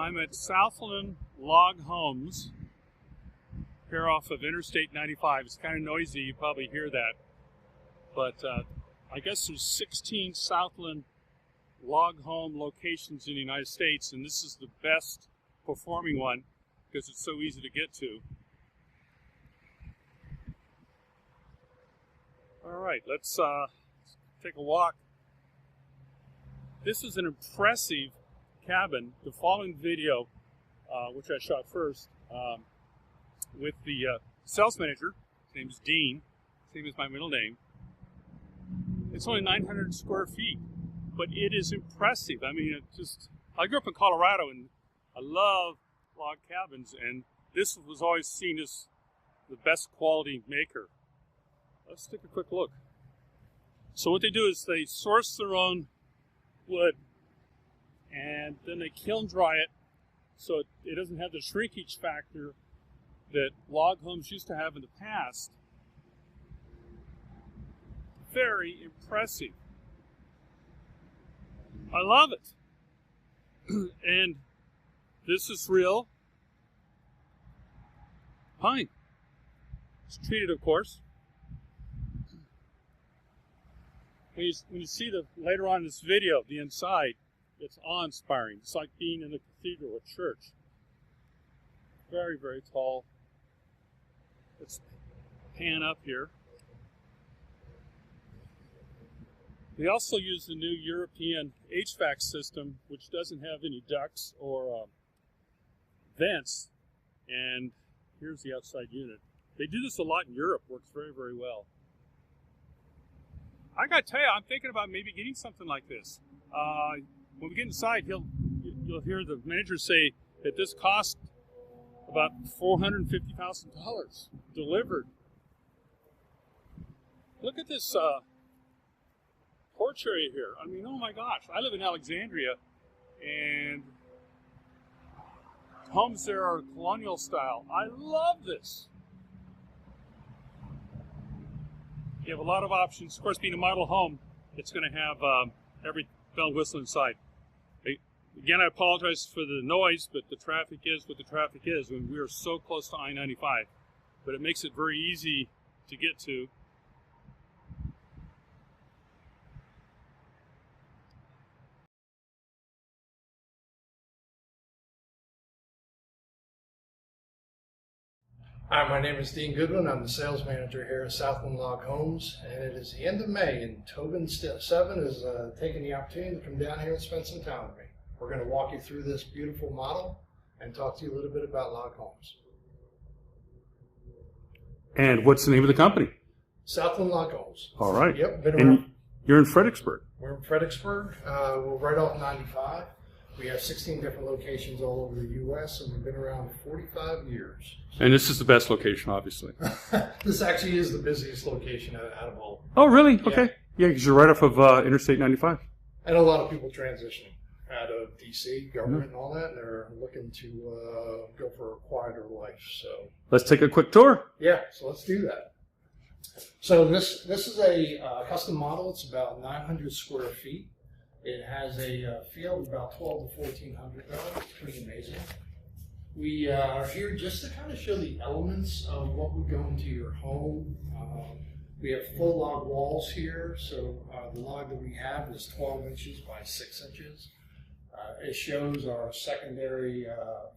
I'm at Southland Log Homes here off of Interstate 95. It's kind of noisy, you probably hear that. But I guess there's 16 Southland Log Home locations in the United States, and this is the best performing one because it's so easy to get to. All right, let's take a walk. This is an impressive cabin. The following video, which I shot first, with the sales manager, his name is Dean, same as my middle name. It's only 900 square feet, but it is impressive. I mean, I grew up in Colorado and I love log cabins, and this was always seen as the best quality maker. Let's take a quick look. So what they do is they source their own wood and then they kiln dry it so it doesn't have the shrinkage factor that log homes used to have in the past. Very impressive. I love it. And this is real pine. It's treated, of course. When you see later on in this video, the inside, it's awe-inspiring. It's like being in the cathedral at church. Very, very tall. Let's pan up here. They also use the new European HVAC system, which doesn't have any ducts or vents. And here's the outside unit. They do this a lot in Europe. Works very, very well. I got to tell you, I'm thinking about maybe getting something like this. When we get inside, you'll hear the manager say that this cost about $450,000 delivered. Look at this porch area here. I mean, oh my gosh. I live in Alexandria, and homes there are colonial style. I love this. You have a lot of options. Of course, being a model home, it's going to have every bell and whistle inside. Again, I apologize for the noise, but the traffic is what the traffic is when we are so close to I-95. But it makes it very easy to get to. Hi, my name is Dean Goodwin. I'm the sales manager here at Southland Log Homes, and it is the end of May, and Tobin 7 is taking the opportunity to come down here and spend some time with me. We're going to walk you through this beautiful model and talk to you a little bit about log homes. And what's the name of the company? Southland Log Homes. All right. Yep, been around. And you're in Fredericksburg. We're in Fredericksburg. We're right off 95. We have 16 different locations all over the U.S., and we've been around 45 years. And this is the best location, obviously. This actually is the busiest location out of all. Oh, really? Okay. Yeah, because you're right off of Interstate 95. And a lot of people transitioning out of D.C., government and all that, and they're looking to go for a quieter life. So let's take a quick tour. Yeah, so let's do that. So this is a custom model. It's about 900 square feet. It has a feel of about 12 to 1,400 dollars. It's pretty amazing. We are here just to kind of show the elements of what would go into your home. We have full log walls here, so the log that we have is 12 inches by 6 inches. It shows our secondary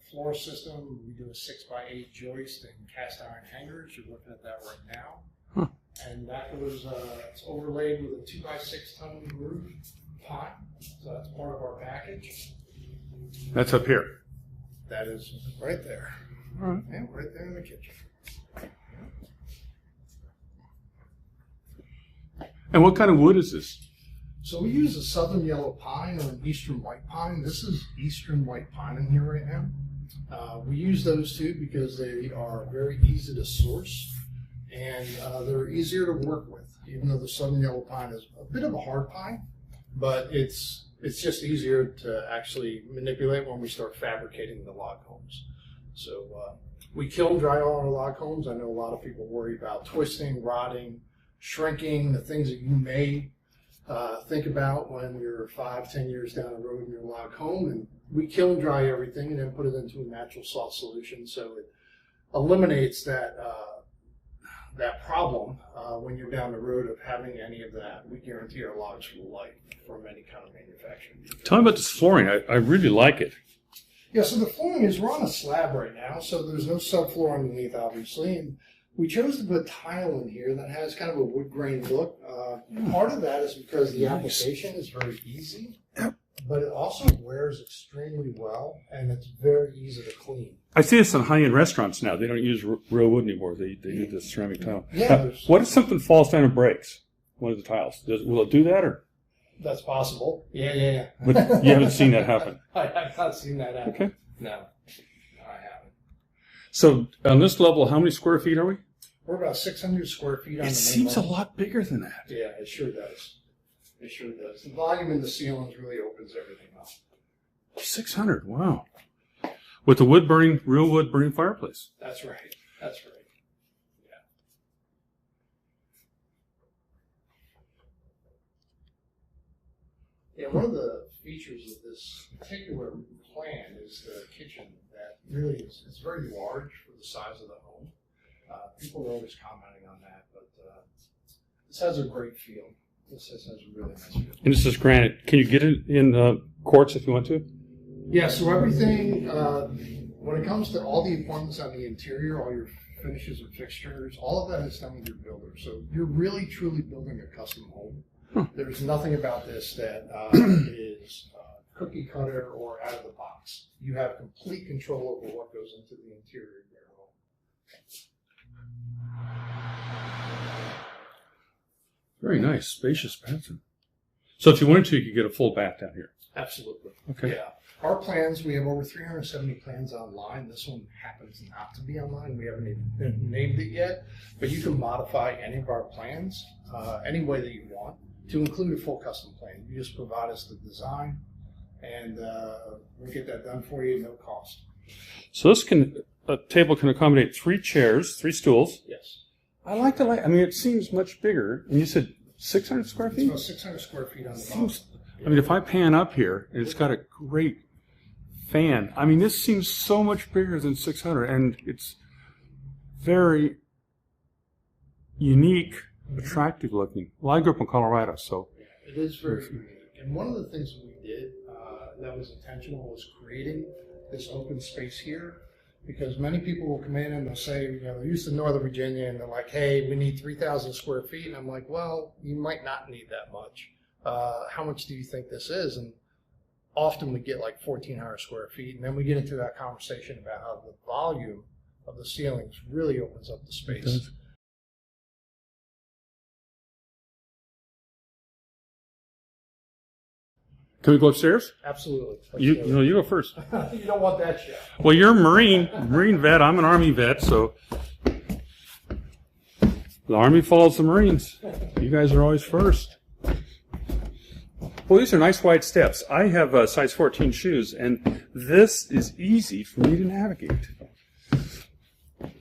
floor system. We do a 6x8 joist and cast iron hangers. You're looking at that right now. Huh. And that goes, it's overlaid with a 2x6 ton roof pine. So that's part of our package. That's up here. That is right there. All right. And right there in the kitchen. And what kind of wood is this? So we use a southern yellow pine or an eastern white pine. This is eastern white pine in here right now. We use those two because they are very easy to source and they're easier to work with, even though the southern yellow pine is a bit of a hard pine, but it's just easier to actually manipulate when we start fabricating the log homes. So we kiln dry all our log homes. I know a lot of people worry about twisting, rotting, shrinking, the things that you made. Think about when you're 5-10 years down the road in your log home, and we kiln dry everything and then put it into a natural salt solution, so it eliminates that that problem when you're down the road of having any of that. We guarantee our logs will life from any kind of manufacturing. Tell me about this flooring. I really like it. Yeah, so the flooring is, we're on a slab right now, so there's no subfloor underneath, obviously. And we chose to put tile in here that has kind of a wood grain look. Part of that is because the application is very easy, but it also wears extremely well, and it's very easy to clean. I see this in high-end restaurants now. They don't use real wood anymore. They do this ceramic tile. Yeah. What if something falls down and breaks one of the tiles? Will it do that, or? That's possible. Yeah. But you haven't seen that happen? I have not seen that happen. Okay. No, I haven't. So on this level, how many square feet are we? We're about 600 square feet on the main It seems a level. lot bigger than that. Yeah, it sure does. It sure does. The volume in the ceilings really opens everything up. 600, wow. With the real wood burning fireplace. That's right. That's right. Yeah, one of the features of this particular plan is the kitchen that really is, it's very large for the size of the home. People are always commenting on that, but this has a great feel. This has a really nice feel. And this is granite. Can you get it in quartz if you want to? Yeah, so everything, when it comes to all the appointments on the interior, all your finishes and fixtures, all of that is done with your builder. So you're really, truly building a custom home. Huh. There's nothing about this that is cookie cutter or out of the box. You have complete control over what goes into the interior of your home. Very nice, spacious bathroom. So if you wanted to, you could get a full bath down here. Absolutely. Okay. Yeah. Our plans, we have over 370 plans online. This one happens not to be online. We haven't even named it yet. But you can modify any of our plans any way that you want to include a full custom plan. You just provide us the design, and we'll get that done for you at no cost. So a table can accommodate 3 chairs, 3 stools. Yes. I like the light. I mean, it seems much bigger. And you said 600 square It's feet? about 600 square feet on the bottom. I mean, if I pan up here, and it's got a great fan. I mean, this seems so much bigger than 600, and it's very unique, attractive looking. Well, I grew up in Colorado, so. It is very unique. And one of the things that we did that was intentional was creating this open space here, because many people will come in and they'll say, you know, they're used to Northern Virginia, and they're like, hey, we need 3,000 square feet. And I'm like, well, you might not need that much. How much do you think this is? And often we get like 1,400 square feet, and then we get into that conversation about how the volume of the ceilings really opens up the space. Can we go upstairs? Absolutely. You go first. You don't want that shit. Well, you're a Marine vet. I'm an Army vet, so the Army follows the Marines. You guys are always first. Well, these are nice wide steps. I have size 14 shoes, and this is easy for me to navigate.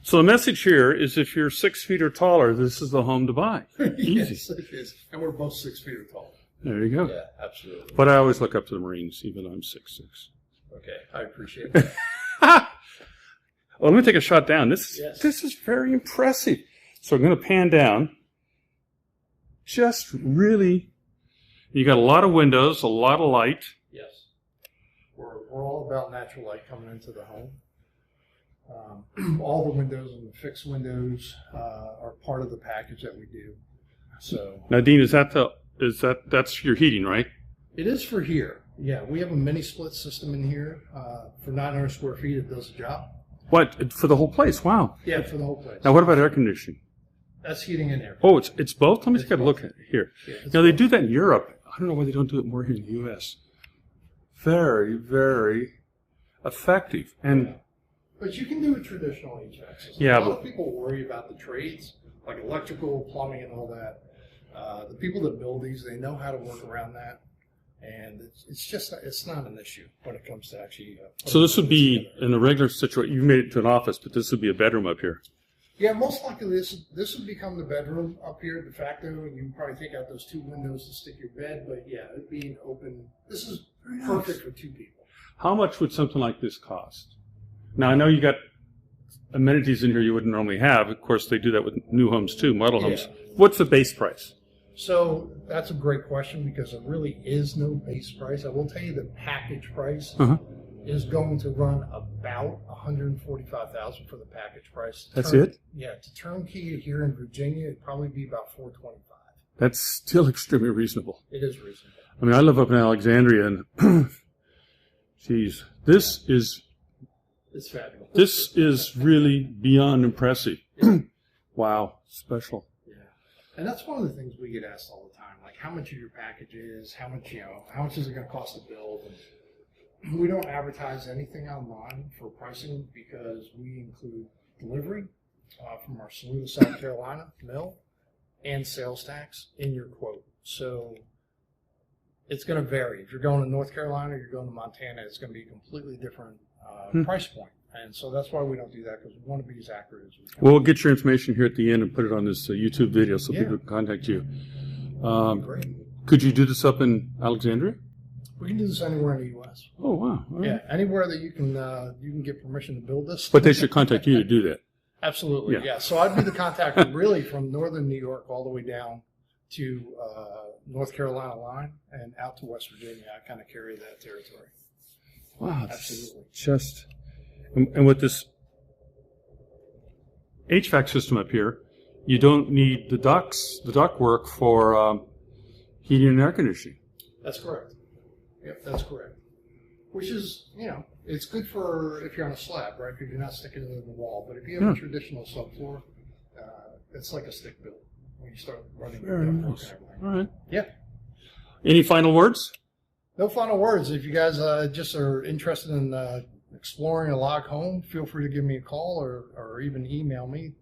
So the message here is if you're 6 feet or taller, this is the home to buy. Easy. Yes, it is. And we're both 6 feet or taller. There you go. Yeah, absolutely. But I always look up to the Marines, even though I'm 6'6". Okay, I appreciate that. Well, let me take a shot down. This is very impressive. So I'm going to pan down. Just really, you got a lot of windows, a lot of light. Yes. We're all about natural light coming into the home. All the windows and the fixed windows are part of the package that we do. So now, Dean, that's your heating, right? It is for here. Yeah, we have a mini split system in here. For 900 square feet, it does the job. What, for the whole place? Wow. Yeah, for the whole place. Now, what about air conditioning? That's heating and air. Oh, it's both? Let me take a look at it here. Yeah, now, they do that in Europe. I don't know why they don't do it more here in the U.S. Very, very effective. And but you can do a traditional HVAC system. Yeah, a lot of people worry about the trades, like electrical, plumbing, and all that. The people that build these, they know how to work around that, and it's not an issue when it comes to actually. So this would be in a regular situation. You made it to an office, but this would be a bedroom up here. Yeah, most likely this would become the bedroom up here de facto, and you can probably take out those 2 windows to stick your bed. But yeah, it'd be an open. This is perfect for 2 people. How much would something like this cost? Now I know you got amenities in here you wouldn't normally have. Of course, they do that with new homes too, model homes. Yeah. What's the base price? So that's a great question because there really is no base price. I will tell you the package price is going to run about $145,000 for the package price. That's it? Yeah, to turnkey here in Virginia, it'd probably be about $425,000. That's still extremely reasonable. It is reasonable. I mean, I live up in Alexandria, and geez, It's fabulous. this is really beyond impressive. Wow, special. Yeah, and that's one of the things we get asked all the time, like how much of your package is, how much is it going to cost to build? And we don't advertise anything online for pricing because we include delivery from our Saluda, South Carolina mill and sales tax in your quote. So it's going to vary. If you're going to North Carolina or you're going to Montana, it's going to be a completely different price point. And so that's why we don't do that, because we want to be as accurate as we can. Well, we'll get your information here at the end and put it on this YouTube video so people can contact you. Great. Could you do this up in Alexandria? We can do this anywhere in the U.S. Oh, wow. All right. Yeah, anywhere that you can get permission to build this. But they should contact you to do that. Absolutely, Yeah. yeah. So I'd be the contact really from northern New York all the way down to North Carolina line and out to West Virginia. I kind of carry that territory. Wow, Absolutely. Just and with this HVAC system up here, you don't need the duct work for heating and air conditioning. That's correct. Yep, that's correct. Which is, it's good for if you're on a slab, right? Because you're not sticking it in the wall. But if you have a traditional subfloor, it's like a stick build when you start running. Very nice. All right. Yeah. Any final words? No final words. If you guys just are interested in exploring a log home, feel free to give me a call or even email me.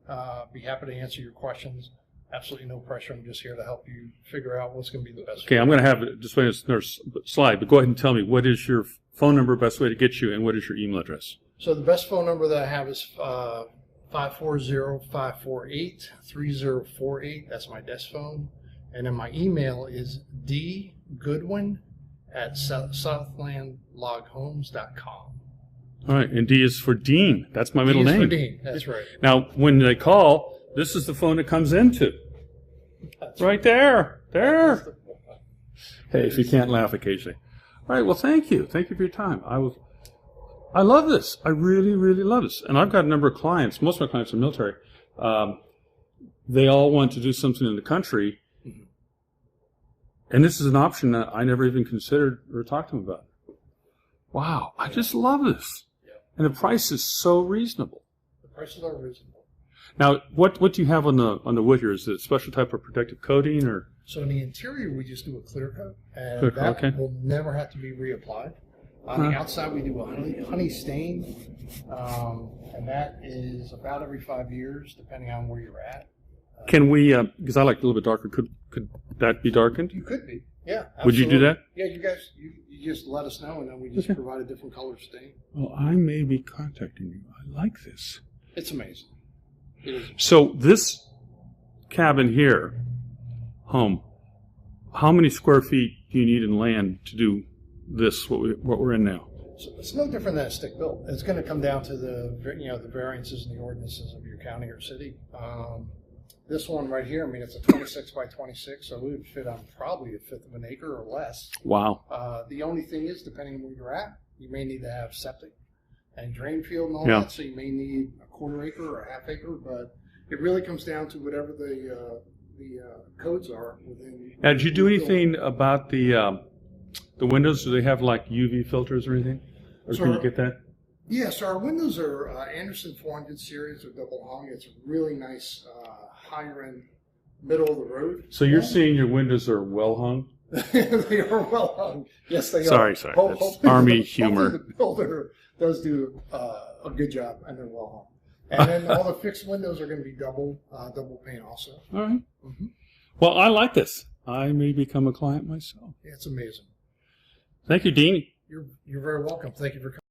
Be happy to answer your questions. Absolutely no pressure. I'm just here to help you figure out what's going to be the best. Okay, I'm going to have it displayed on another slide, but go ahead and tell me what is your phone number, best way to get you, and what is your email address? So the best phone number that I have is 540-548-3048. That's my desk phone. And then my email is dgoodwin@southlandloghomes.com. All right, and D is for Dean. That's my middle name. D is for Dean. That's right. Now, when they call, this is the phone it comes into. That's right there. There. Hey, if you can't laugh occasionally. All right, well, thank you. Thank you for your time. I love this. I really, really love this. And I've got a number of clients. Most of my clients are military. They all want to do something in the country. And this is an option that I never even considered or talked to them about. Wow, I just love this. Yep. And the price is so reasonable. The prices are reasonable. Now, what do you have on the wood here? Is it a special type of protective coating or? So in the interior, we just do a clear coat, and Clear coat, that will never have to be reapplied. On the outside, we do a honey stain, and that is about every 5 years, depending on where you're at. Can we? Because I like it a little bit darker. Could that be darkened? You could be, yeah. Absolutely. Would you do that? Yeah, you guys, you just let us know, and then we just provide a different color stain. Well, I may be contacting you. I like this. It's amazing. It is. So this cabin here, home, how many square feet do you need in land to do this? What we're in now? So it's no different than a stick built. It's going to come down to the variances and the ordinances of your county or city. This one right here, I mean, it's a 26 by 26, so it would fit on probably a fifth of an acre or less. Wow. The only thing is, depending on where you're at, you may need to have septic and drain field and all that, so you may need a quarter acre or a half acre, but it really comes down to whatever the codes are within. Now, did you do anything about the windows? Do they have like UV filters or anything? Or can you get that? Yeah, so our windows are Anderson 400 series or double hung. It's a really nice higher end, middle of the road. So you're seeing your windows are well hung? They are well hung. Yes, they Sorry. are. That's Army humor. The builder does do a good job, and they're well hung. And then all the fixed windows are going to be double pane also. All right. Mm-hmm. Well, I like this. I may become a client myself. Yeah, it's amazing. Thank you, Dean. You're very welcome. Thank you for coming.